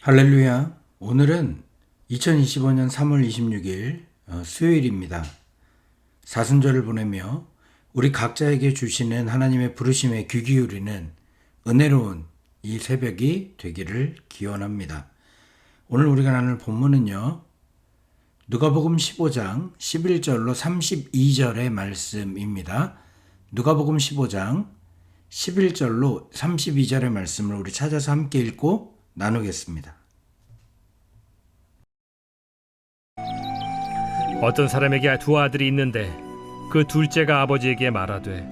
할렐루야. 오늘은 2025년 3월 26일 수요일입니다. 사순절을 보내며 우리 각자에게 주시는 하나님의 부르심에 귀 기울이는 은혜로운 이 새벽이 되기를 기원합니다. 오늘 우리가 나눌 본문은요. 누가복음 15장 11절로 32절의 말씀입니다. 누가복음 15장 11절로 32절의 말씀을 우리 찾아서 함께 읽고 나누겠습니다. 어떤 사람에게 두 아들이 있는데 그 둘째가 아버지에게 말하되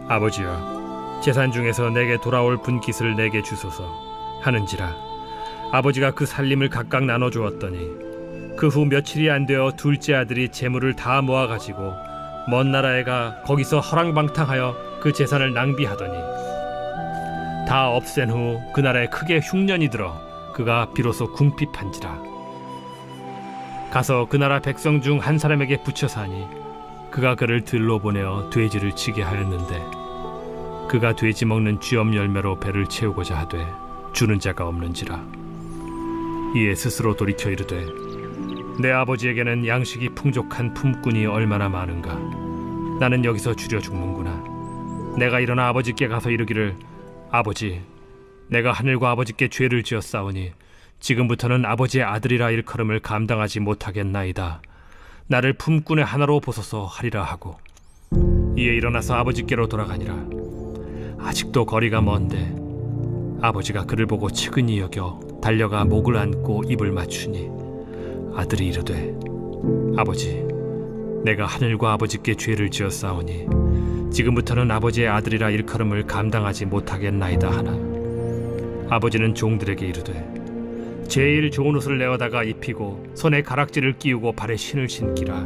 아버지여 재산 중에서 내게 돌아올 분깃을 내게 주소서 하는지라 아버지가 그 살림을 각각 나눠 주었더니 그 후 며칠이 안 되어 둘째 아들이 재물을 다 모아 가지고 먼 나라에 가 거기서 허랑방탕하여 그 재산을 낭비하더니 다 없앤 후 그 나라에 크게 흉년이 들어 그가 비로소 궁핍한지라 가서 그 나라 백성 중 한 사람에게 붙여 사니 그가 그를 들로 보내어 돼지를 치게 하였는데 그가 돼지 먹는 쥐엄 열매로 배를 채우고자 하되 주는 자가 없는지라 이에 스스로 돌이켜 이르되 내 아버지에게는 양식이 풍족한 품꾼이 얼마나 많은가 나는 여기서 줄여 죽는구나 내가 일어나 아버지께 가서 이르기를 아버지 내가 하늘과 아버지께 죄를 지었사오니 지금부터는 아버지의 아들이라 일컬음을 감당하지 못하겠나이다 나를 품꾼의 하나로 보소서 하리라 하고 이에 일어나서 아버지께로 돌아가니라 아직도 거리가 먼데 아버지가 그를 보고 측은히 여겨 달려가 목을 안고 입을 맞추니 아들이 이르되 아버지 내가 하늘과 아버지께 죄를 지었사오니 지금부터는 아버지의 아들이라 일컬음을 감당하지 못하겠나이다 하나 아버지는 종들에게 이르되 제일 좋은 옷을 내어다가 입히고 손에 가락지를 끼우고 발에 신을 신기라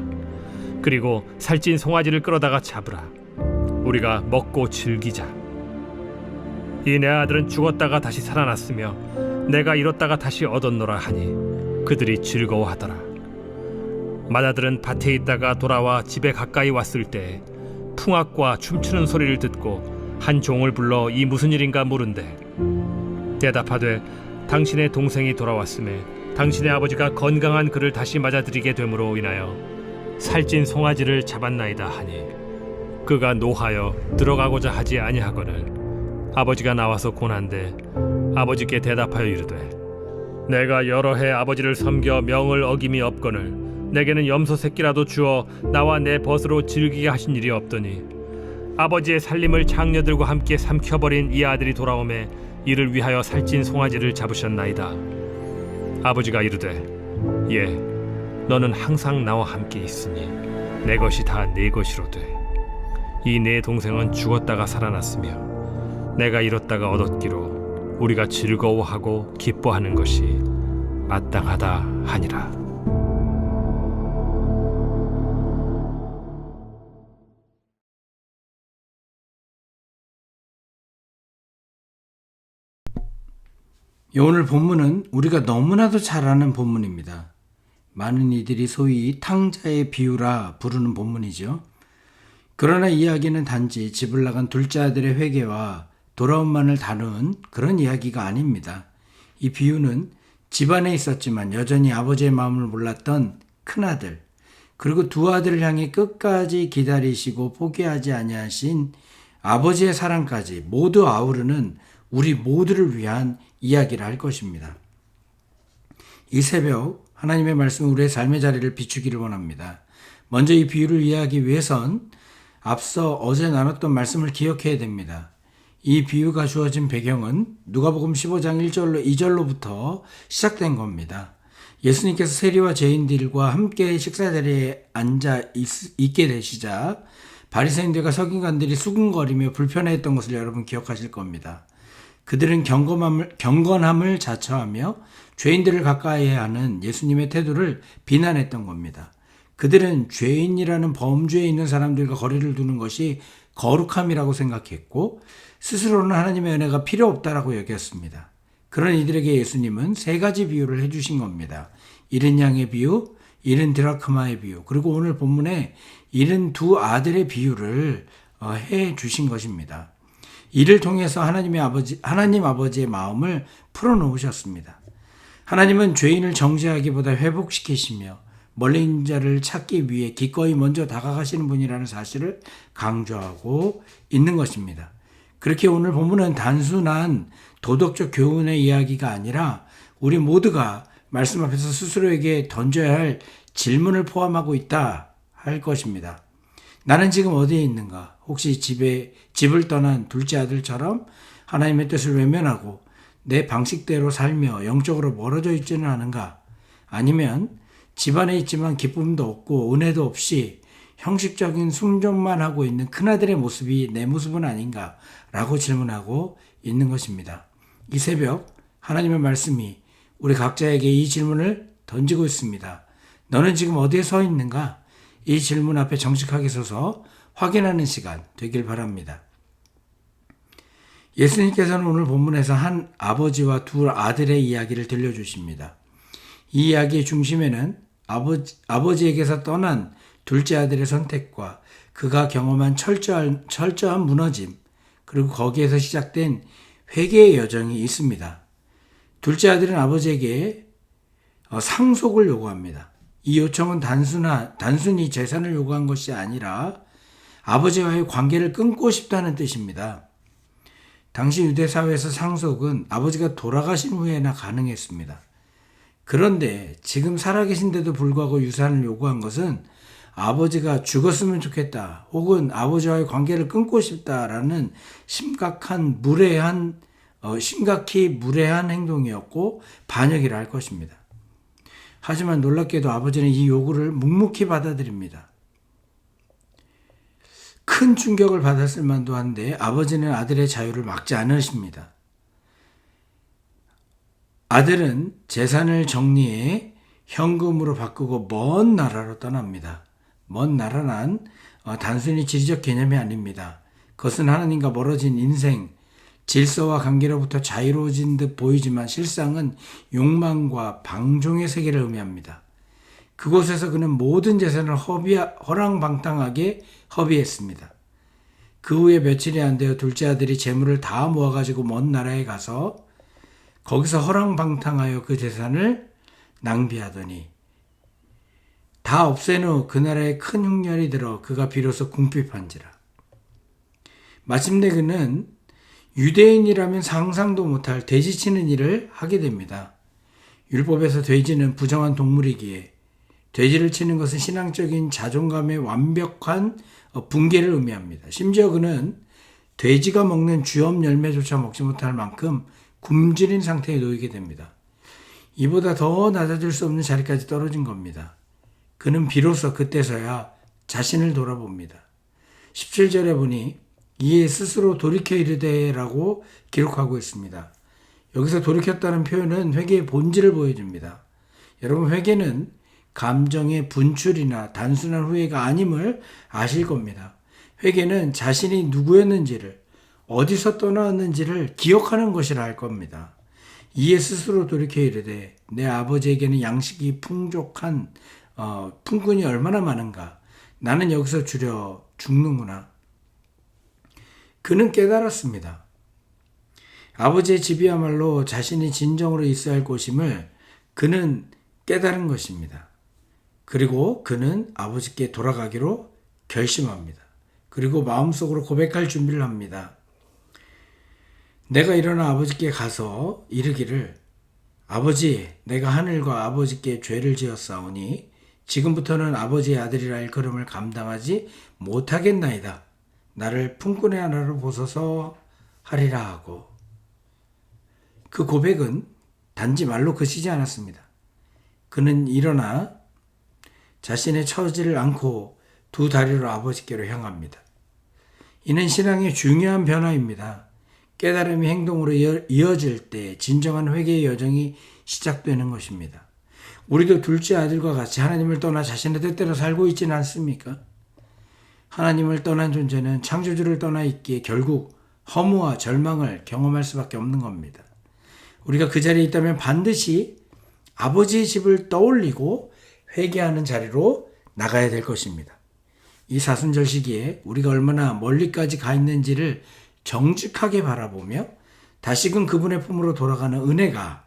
그리고 살찐 송아지를 끌어다가 잡으라 우리가 먹고 즐기자 이 내 아들은 죽었다가 다시 살아났으며 내가 잃었다가 다시 얻었노라 하니 그들이 즐거워하더라 맏아들은 밭에 있다가 돌아와 집에 가까이 왔을 때 풍악과 춤추는 소리를 듣고 한 종을 불러 이 무슨 일인가 물은데 대답하되 당신의 동생이 돌아왔음에 당신의 아버지가 건강한 그를 다시 맞아들이게 됨으로 인하여 살찐 송아지를 잡았나이다 하니 그가 노하여 들어가고자 하지 아니하거늘 아버지가 나와서 고난데 아버지께 대답하여 이르되 내가 여러 해 아버지를 섬겨 명을 어김이 없거늘 내게는 염소 새끼라도 주어 나와 내 벗으로 즐기게 하신 일이 없더니 아버지의 살림을 장녀들과 함께 삼켜버린 이 아들이 돌아오매 이를 위하여 살찐 송아지를 잡으셨나이다 아버지가 이르되 예 너는 항상 나와 함께 있으니 내 것이 다 네 것이로되 이 내 동생은 죽었다가 살아났으며 내가 잃었다가 얻었기로 우리가 즐거워하고 기뻐하는 것이 마땅하다 하니라 오늘 본문은 우리가 너무나도 잘 아는 본문입니다. 많은 이들이 소위 탕자의 비유라 부르는 본문이죠. 그러나 이야기는 단지 집을 나간 둘째 아들의 회개와 돌아옴만을 다룬 그런 이야기가 아닙니다. 이 비유는 집안에 있었지만 여전히 아버지의 마음을 몰랐던 큰아들 그리고 두 아들을 향해 끝까지 기다리시고 포기하지 아니하신 아버지의 사랑까지 모두 아우르는 우리 모두를 위한 이야기를 할 것입니다. 이 새벽 하나님의 말씀이 우리의 삶의 자리를 비추기를 원합니다. 먼저 이 비유를 이해하기 위해선 앞서 어제 나눴던 말씀을 기억해야 됩니다. 이 비유가 주어진 배경은 누가복음 15장 1절로 2절로부터 시작된 겁니다. 예수님께서 세리와 죄인들과 함께 식사자리에 앉아 있게 되시자 바리새인들과 서기관들이 수군거리며 불편해했던 것을 여러분 기억하실 겁니다. 그들은 경건함을 자처하며 죄인들을 가까이 하는 예수님의 태도를 비난했던 겁니다. 그들은 죄인이라는 범죄에 있는 사람들과 거리를 두는 것이 거룩함이라고 생각했고 스스로는 하나님의 은혜가 필요 없다라고 여겼습니다. 그런 이들에게 예수님은 세 가지 비유를 해주신 겁니다. 잃은 양의 비유, 잃은 드라크마의 비유, 그리고 오늘 본문에 잃은 두 아들의 비유를 해주신 것입니다. 이를 통해서 하나님 아버지의 마음을 풀어놓으셨습니다. 하나님은 죄인을 정죄하기보다 회복시키시며 멀리 있는 자를 찾기 위해 기꺼이 먼저 다가가시는 분이라는 사실을 강조하고 있는 것입니다. 그렇게 오늘 본문은 단순한 도덕적 교훈의 이야기가 아니라 우리 모두가 말씀 앞에서 스스로에게 던져야 할 질문을 포함하고 있다 할 것입니다. 나는 지금 어디에 있는가? 혹시 집을 떠난 둘째 아들처럼 하나님의 뜻을 외면하고 내 방식대로 살며 영적으로 멀어져 있지는 않은가? 아니면 집안에 있지만 기쁨도 없고 은혜도 없이 형식적인 순종만 하고 있는 큰아들의 모습이 내 모습은 아닌가? 라고 질문하고 있는 것입니다. 이 새벽 하나님의 말씀이 우리 각자에게 이 질문을 던지고 있습니다. 너는 지금 어디에 서 있는가? 이 질문 앞에 정직하게 서서 확인하는 시간 되길 바랍니다. 예수님께서는 오늘 본문에서 한 아버지와 두 아들의 이야기를 들려주십니다. 이 이야기의 중심에는 아버지에게서 떠난 둘째 아들의 선택과 그가 경험한 철저한 무너짐, 그리고 거기에서 시작된 회개의 여정이 있습니다. 둘째 아들은 아버지에게 상속을 요구합니다. 이 요청은 단순히 재산을 요구한 것이 아니라 아버지와의 관계를 끊고 싶다는 뜻입니다. 당시 유대 사회에서 상속은 아버지가 돌아가신 후에나 가능했습니다. 그런데 지금 살아계신데도 불구하고 유산을 요구한 것은 아버지가 죽었으면 좋겠다 혹은 아버지와의 관계를 끊고 싶다라는 심각히 무례한 행동이었고 반역이라 할 것입니다. 하지만 놀랍게도 아버지는 이 요구를 묵묵히 받아들입니다. 큰 충격을 받았을 만도 한데 아버지는 아들의 자유를 막지 않으십니다. 아들은 재산을 정리해 현금으로 바꾸고 먼 나라로 떠납니다. 먼 나라란 단순히 지리적 개념이 아닙니다. 그것은 하나님과 멀어진 인생, 질서와 관계로부터 자유로워진 듯 보이지만 실상은 욕망과 방종의 세계를 의미합니다. 그곳에서 그는 모든 재산을 허랑방탕하게 허비했습니다. 그 후에 며칠이 안 되어 둘째 아들이 재물을 다 모아가지고 먼 나라에 가서 거기서 허랑방탕하여 그 재산을 낭비하더니 다 없앤 후 그 나라에 큰 흉년이 들어 그가 비로소 궁핍한지라. 마침내 그는 유대인이라면 상상도 못할 돼지치는 일을 하게 됩니다. 율법에서 돼지는 부정한 동물이기에 돼지를 치는 것은 신앙적인 자존감의 완벽한 붕괴를 의미합니다. 심지어 그는 돼지가 먹는 쥐엄 열매조차 먹지 못할 만큼 굶주린 상태에 놓이게 됩니다. 이보다 더 낮아질 수 없는 자리까지 떨어진 겁니다. 그는 비로소 그때서야 자신을 돌아봅니다. 17절에 보니 이에 스스로 돌이켜 이르되라고 기록하고 있습니다. 여기서 돌이켰다는 표현은 회개의 본질을 보여줍니다. 여러분, 회개는 감정의 분출이나 단순한 후회가 아님을 아실 겁니다. 회개는 자신이 누구였는지를, 어디서 떠나왔는지를 기억하는 것이라 할 겁니다. 이에 스스로 돌이켜 이르되 내 아버지에게는 양식이 풍족한 품꾼이 얼마나 많은가. 나는 여기서 주려 죽는구나. 그는 깨달았습니다. 아버지의 집이야말로 자신이 진정으로 있어야 할 곳임을 그는 깨달은 것입니다. 그리고 그는 아버지께 돌아가기로 결심합니다. 그리고 마음속으로 고백할 준비를 합니다. 내가 일어나 아버지께 가서 이르기를 아버지, 내가 하늘과 아버지께 죄를 지었사오니 지금부터는 아버지의 아들이라 일컬음을 감당하지 못하겠나이다. 나를 품꾼의 하나로 보소서 하리라 하고. 그 고백은 단지 말로 그치지 않았습니다. 그는 일어나 자신의 처지를 안고 두 다리로 아버지께로 향합니다. 이는 신앙의 중요한 변화입니다. 깨달음이 행동으로 이어질 때 진정한 회개의 여정이 시작되는 것입니다. 우리도 둘째 아들과 같이 하나님을 떠나 자신의 뜻대로 살고 있지는 않습니까? 하나님을 떠난 존재는 창조주를 떠나 있기에 결국 허무와 절망을 경험할 수밖에 없는 겁니다. 우리가 그 자리에 있다면 반드시 아버지의 집을 떠올리고 회개하는 자리로 나가야 될 것입니다. 이 사순절 시기에 우리가 얼마나 멀리까지 가 있는지를 정직하게 바라보며 다시금 그분의 품으로 돌아가는 은혜가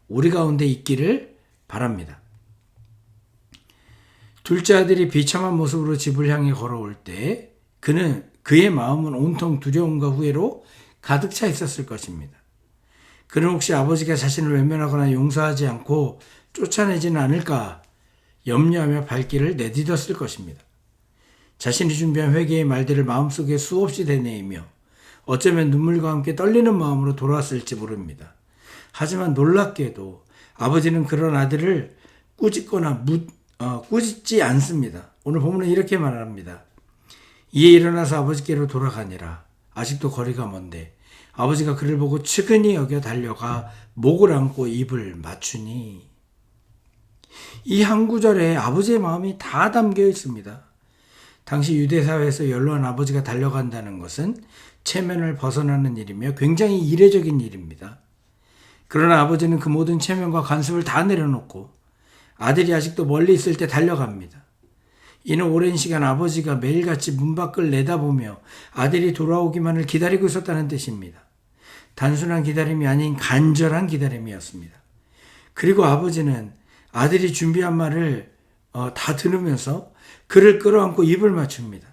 우리 가운데 있기를 바랍니다. 둘째 아들이 비참한 모습으로 집을 향해 걸어올 때 그의 마음은 온통 두려움과 후회로 가득 차 있었을 것입니다. 그는 혹시 아버지가 자신을 외면하거나 용서하지 않고 쫓아내지는 않을까 염려하며 발길을 내딛었을 것입니다. 자신이 준비한 회개의 말들을 마음속에 수없이 되뇌이며 어쩌면 눈물과 함께 떨리는 마음으로 돌아왔을지 모릅니다. 하지만 놀랍게도 아버지는 그런 아들을 꾸짖지 않습니다. 오늘 본문은 이렇게 말합니다. 이에 일어나서 아버지께로 돌아가니라. 아직도 거리가 먼데 아버지가 그를 보고 측은히 여겨 달려가 목을 안고 입을 맞추니. 이 한 구절에 아버지의 마음이 다 담겨 있습니다. 당시 유대사회에서 연로한 아버지가 달려간다는 것은 체면을 벗어나는 일이며 굉장히 이례적인 일입니다. 그러나 아버지는 그 모든 체면과 관습을 다 내려놓고 아들이 아직도 멀리 있을 때 달려갑니다. 이는 오랜 시간 아버지가 매일같이 문 밖을 내다보며 아들이 돌아오기만을 기다리고 있었다는 뜻입니다. 단순한 기다림이 아닌 간절한 기다림이었습니다. 그리고 아버지는 아들이 준비한 말을 다 들으면서 그를 끌어안고 입을 맞춥니다.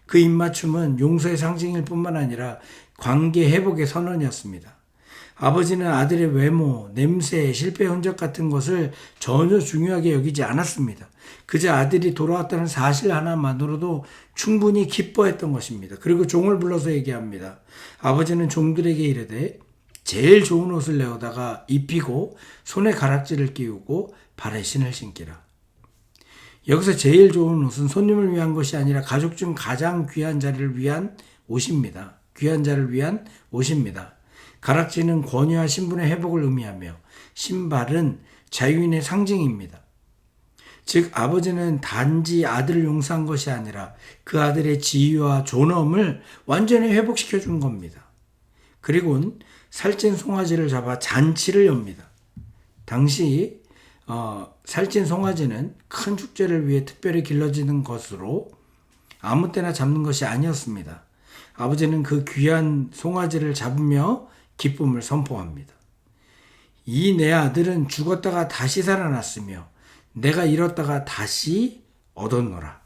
그 입맞춤은 용서의 상징일 뿐만 아니라 관계 회복의 선언이었습니다. 아버지는 아들의 외모, 냄새, 실패 흔적 같은 것을 전혀 중요하게 여기지 않았습니다. 그저 아들이 돌아왔다는 사실 하나만으로도 충분히 기뻐했던 것입니다. 그리고 종을 불러서 얘기합니다. 아버지는 종들에게 이르되 제일 좋은 옷을 내어다가 입히고 손에 가락지를 끼우고 발에 신을 신기라. 여기서 제일 좋은 옷은 손님을 위한 것이 아니라 가족 중 가장 귀한 자를 위한 옷입니다. 귀한 자를 위한 옷입니다. 가락지는 권위와 신분의 회복을 의미하며 신발은 자유인의 상징입니다. 즉 아버지는 단지 아들을 용서한 것이 아니라 그 아들의 지위와 존엄을 완전히 회복시켜 준 겁니다. 그리고는 살찐 송아지를 잡아 잔치를 엽니다. 당시 살찐 송아지는 큰 축제를 위해 특별히 길러지는 것으로 아무 때나 잡는 것이 아니었습니다. 아버지는 그 귀한 송아지를 잡으며 기쁨을 선포합니다. 이 내 아들은 죽었다가 다시 살아났으며 내가 잃었다가 다시 얻었노라.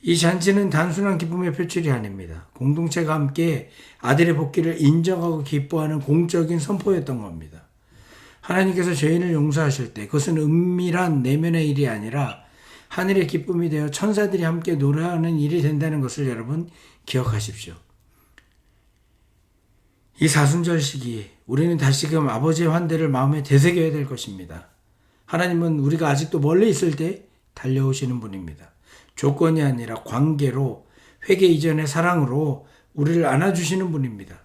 이 잔치는 단순한 기쁨의 표출이 아닙니다. 공동체가 함께 아들의 복귀를 인정하고 기뻐하는 공적인 선포였던 겁니다. 하나님께서 죄인을 용서하실 때 그것은 은밀한 내면의 일이 아니라 하늘의 기쁨이 되어 천사들이 함께 노래하는 일이 된다는 것을 여러분 기억하십시오. 이 사순절 시기 우리는 다시금 아버지의 환대를 마음에 되새겨야 될 것입니다. 하나님은 우리가 아직도 멀리 있을 때 달려오시는 분입니다. 조건이 아니라 관계로 회개 이전의 사랑으로 우리를 안아주시는 분입니다.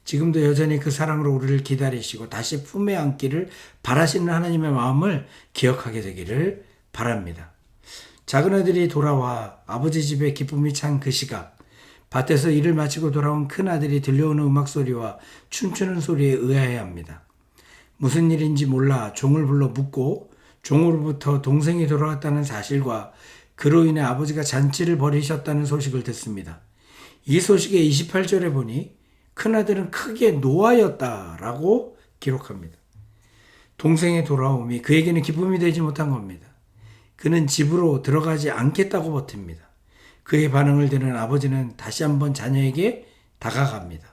지금도 여전히 그 사랑으로 우리를 기다리시고 다시 품에 안기를 바라시는 하나님의 마음을 기억하게 되기를 바랍니다. 작은 아들이 돌아와 아버지 집에 기쁨이 찬 그 시각, 밭에서 일을 마치고 돌아온 큰 아들이 들려오는 음악 소리와 춤추는 소리에 의아해 합니다. 무슨 일인지 몰라 종을 불러 묻고 종으로부터 동생이 돌아왔다는 사실과 그로 인해 아버지가 잔치를 벌이셨다는 소식을 듣습니다. 이 소식의 28절에 보니 큰아들은 크게 노하였다라고 기록합니다. 동생의 돌아옴이 그에게는 기쁨이 되지 못한 겁니다. 그는 집으로 들어가지 않겠다고 버팁니다. 그의 반응을 들은 아버지는 다시 한번 자녀에게 다가갑니다.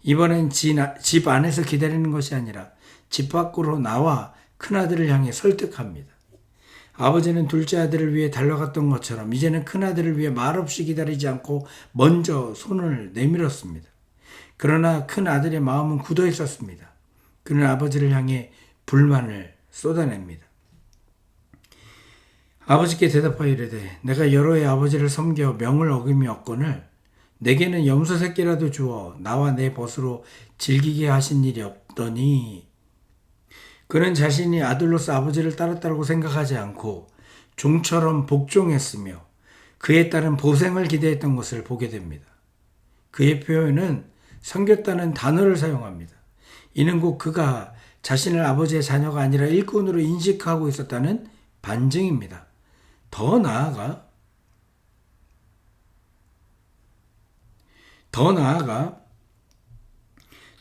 이번엔 집 안에서 기다리는 것이 아니라 집 밖으로 나와 큰아들을 향해 설득합니다. 아버지는 둘째 아들을 위해 달려갔던 것처럼 이제는 큰아들을 위해 말없이 기다리지 않고 먼저 손을 내밀었습니다. 그러나 큰아들의 마음은 굳어 있었습니다. 그는 아버지를 향해 불만을 쏟아냅니다. 아버지께 대답하여 이르되 내가 여러 해 아버지를 섬겨 명을 어기었거늘 내게는 염소 새끼라도 주어 나와 내 벗으로 즐기게 하신 일이 없더니. 그는 자신이 아들로서 아버지를 따랐다고 생각하지 않고 종처럼 복종했으며 그에 따른 보생을 기대했던 것을 보게 됩니다. 그의 표현은 섬겼다는 단어를 사용합니다. 이는 곧 그가 자신을 아버지의 자녀가 아니라 일꾼으로 인식하고 있었다는 반증입니다. 더 나아가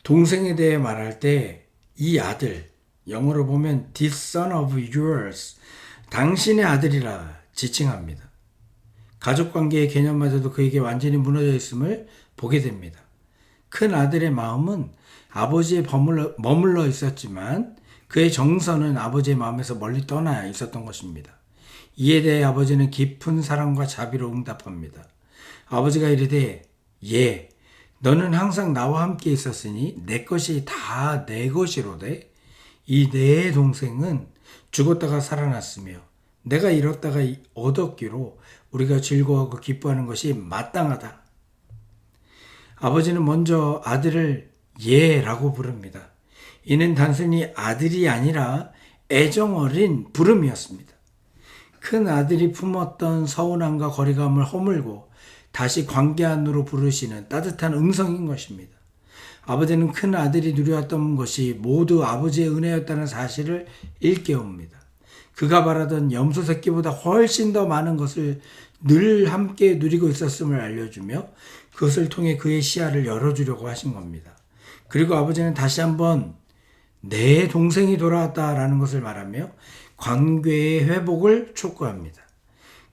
동생에 대해 말할 때 이 아들, 영어로 보면 this son of yours, 당신의 아들이라 지칭합니다. 가족관계의 개념마저도 그에게 완전히 무너져 있음을 보게 됩니다. 큰 아들의 마음은 아버지에 머물러 있었지만 그의 정서는 아버지의 마음에서 멀리 떠나 있었던 것입니다. 이에 대해 아버지는 깊은 사랑과 자비로 응답합니다. 아버지가 이르되 예, 너는 항상 나와 함께 있었으니 내 것이 다 내 것이로되 이 내 동생은 죽었다가 살아났으며 내가 잃었다가 얻었기로 우리가 즐거워하고 기뻐하는 것이 마땅하다. 아버지는 먼저 아들을 예라고 부릅니다. 이는 단순히 아들이 아니라 애정어린 부름이었습니다. 큰 아들이 품었던 서운함과 거리감을 허물고 다시 관계 안으로 부르시는 따뜻한 음성인 것입니다. 아버지는 큰 아들이 누려왔던 것이 모두 아버지의 은혜였다는 사실을 일깨웁니다. 그가 바라던 염소 새끼보다 훨씬 더 많은 것을 늘 함께 누리고 있었음을 알려주며 그것을 통해 그의 시야를 열어주려고 하신 겁니다. 그리고 아버지는 다시 한번 내 동생이 돌아왔다라는 것을 말하며 관계의 회복을 촉구합니다.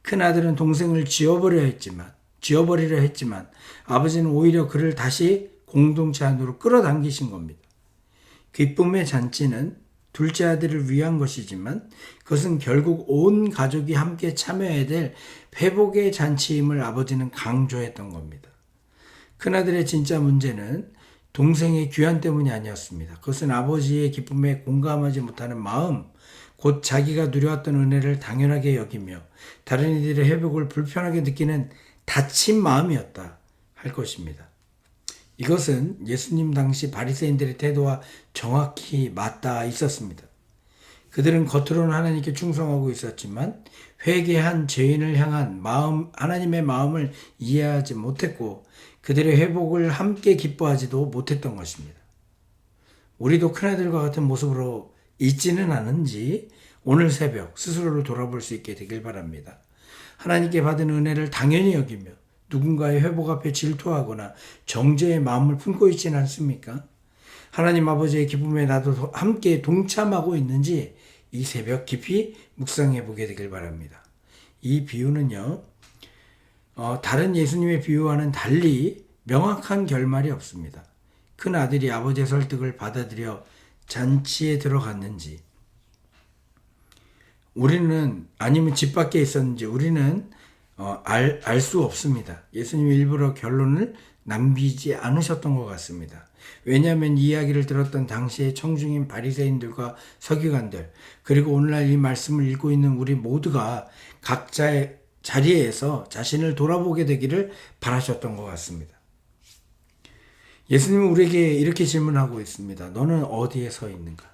큰아들은 동생을 지워버리려 했지만 아버지는 오히려 그를 다시 공동체 안으로 끌어당기신 겁니다. 기쁨의 잔치는 둘째 아들을 위한 것이지만 그것은 결국 온 가족이 함께 참여해야 될 회복의 잔치임을 아버지는 강조했던 겁니다. 큰아들의 진짜 문제는 동생의 귀환 때문이 아니었습니다. 그것은 아버지의 기쁨에 공감하지 못하는 마음, 곧 자기가 누려왔던 은혜를 당연하게 여기며 다른 이들의 회복을 불편하게 느끼는 다친 마음이었다 할 것입니다. 이것은 예수님 당시 바리새인들의 태도와 정확히 맞닿아 있었습니다. 그들은 겉으로는 하나님께 충성하고 있었지만 회개한 죄인을 향한 하나님의 마음을 이해하지 못했고 그들의 회복을 함께 기뻐하지도 못했던 것입니다. 우리도 큰아들과 같은 모습으로 있지는 않은지 오늘 새벽 스스로를 돌아볼 수 있게 되길 바랍니다. 하나님께 받은 은혜를 당연히 여기며 누군가의 회복 앞에 질투하거나 정죄의 마음을 품고 있지는 않습니까? 하나님 아버지의 기쁨에 나도 함께 동참하고 있는지 이 새벽 깊이 묵상해 보게 되길 바랍니다. 이 비유는요, 다른 예수님의 비유와는 달리 명확한 결말이 없습니다. 큰 아들이 아버지의 설득을 받아들여 잔치에 들어갔는지, 아니면 집 밖에 있었는지 우리는 알 수 없습니다. 예수님이 일부러 결론을 남기지 않으셨던 것 같습니다. 왜냐하면 이 이야기를 들었던 당시의 청중인 바리새인들과 서기관들, 그리고 오늘날 이 말씀을 읽고 있는 우리 모두가 각자의 자리에서 자신을 돌아보게 되기를 바라셨던 것 같습니다. 예수님은 우리에게 이렇게 질문하고 있습니다. 너는 어디에 서 있는가?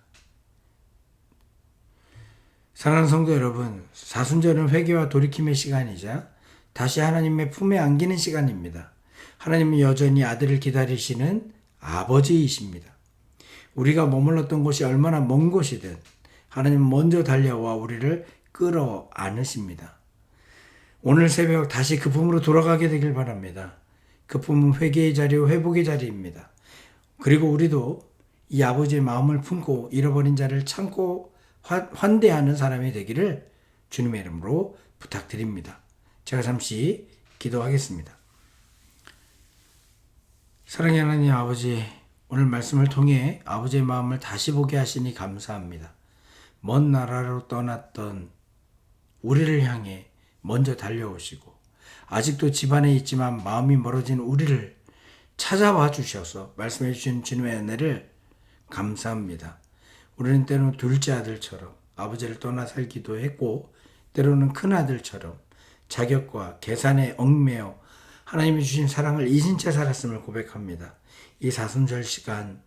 사랑하는 성도 여러분, 사순절은 회개와 돌이킴의 시간이자 다시 하나님의 품에 안기는 시간입니다. 하나님은 여전히 아들을 기다리시는 아버지이십니다. 우리가 머물렀던 곳이 얼마나 먼 곳이든 하나님은 먼저 달려와 우리를 끌어 안으십니다. 오늘 새벽 다시 그 품으로 돌아가게 되길 바랍니다. 그 품은 회개의 자리요 회복의 자리입니다. 그리고 우리도 이 아버지의 마음을 품고 잃어버린 자를 참고 환대하는 사람이 되기를 주님의 이름으로 부탁드립니다. 제가 잠시 기도하겠습니다. 사랑의 하나님 아버지, 오늘 말씀을 통해 아버지의 마음을 다시 보게 하시니 감사합니다. 먼 나라로 떠났던 우리를 향해 먼저 달려오시고 아직도 집안에 있지만 마음이 멀어진 우리를 찾아와 주셔서 말씀해 주신 주님의 은혜를 감사합니다. 우리는 때로는 둘째 아들처럼 아버지를 떠나 살기도 했고 때로는 큰 아들처럼 자격과 계산에 얽매여 하나님이 주신 사랑을 잊은 채 살았음을 고백합니다. 이 사순절 시간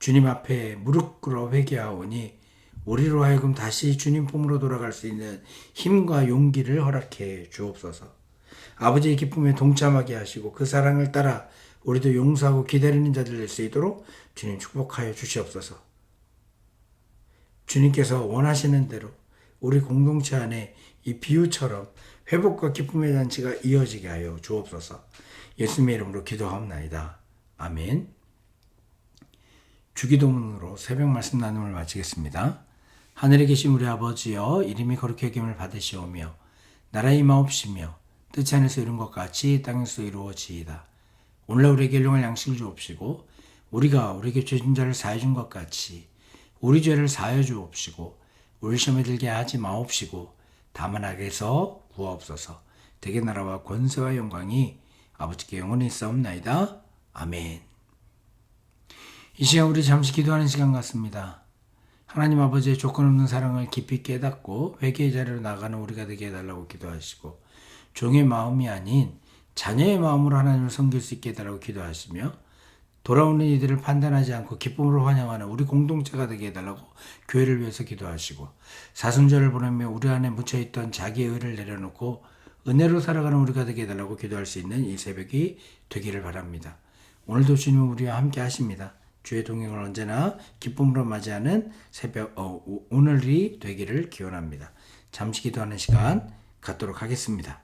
주님 앞에 무릎 꿇어 회개하오니 우리로 하여금 다시 주님 품으로 돌아갈 수 있는 힘과 용기를 허락해 주옵소서. 아버지의 기쁨에 동참하게 하시고 그 사랑을 따라 우리도 용서하고 기다리는 자들 될 수 있도록 주님 축복하여 주시옵소서. 주님께서 원하시는 대로 우리 공동체 안에 이 비유처럼 회복과 기쁨의 잔치가 이어지게 하여 주옵소서. 예수님의 이름으로 기도하옵나이다. 아멘. 주기도문으로 새벽 말씀 나눔을 마치겠습니다. 하늘에 계신 우리 아버지여, 이름이 거룩히 여김을 받으시오며 나라의 임하옵시며 뜻이 하늘에서 이룬 것 같이 땅에서 이루어지이다. 오늘날 우리에게 일용할 양식을 주옵시고 우리가 우리에게 죄진 자를 사하여 준 것 같이 우리 죄를 사하여 주옵시고 우리 시험에 들게 하지 마옵시고 다만 악에서 구하옵소서. 대개 나라와 권세와 영광이 아버지께 영원히 있사옵나이다. 아멘. 이 시간 우리 잠시 기도하는 시간 같습니다. 하나님 아버지의 조건 없는 사랑을 깊이 깨닫고 회개의 자리로 나가는 우리가 되게 해달라고 기도하시고 종의 마음이 아닌 자녀의 마음으로 하나님을 섬길 수 있게 해달라고 기도하시며 돌아오는 이들을 판단하지 않고 기쁨으로 환영하는 우리 공동체가 되게 해달라고 교회를 위해서 기도하시고 사순절을 보내며 우리 안에 묻혀있던 자기의 의를 내려놓고 은혜로 살아가는 우리가 되게 해달라고 기도할 수 있는 이 새벽이 되기를 바랍니다. 오늘도 주님은 우리와 함께 하십니다. 주의 동행을 언제나 기쁨으로 맞이하는 새벽 오늘이 되기를 기원합니다. 잠시 기도하는 시간 갖도록 하겠습니다.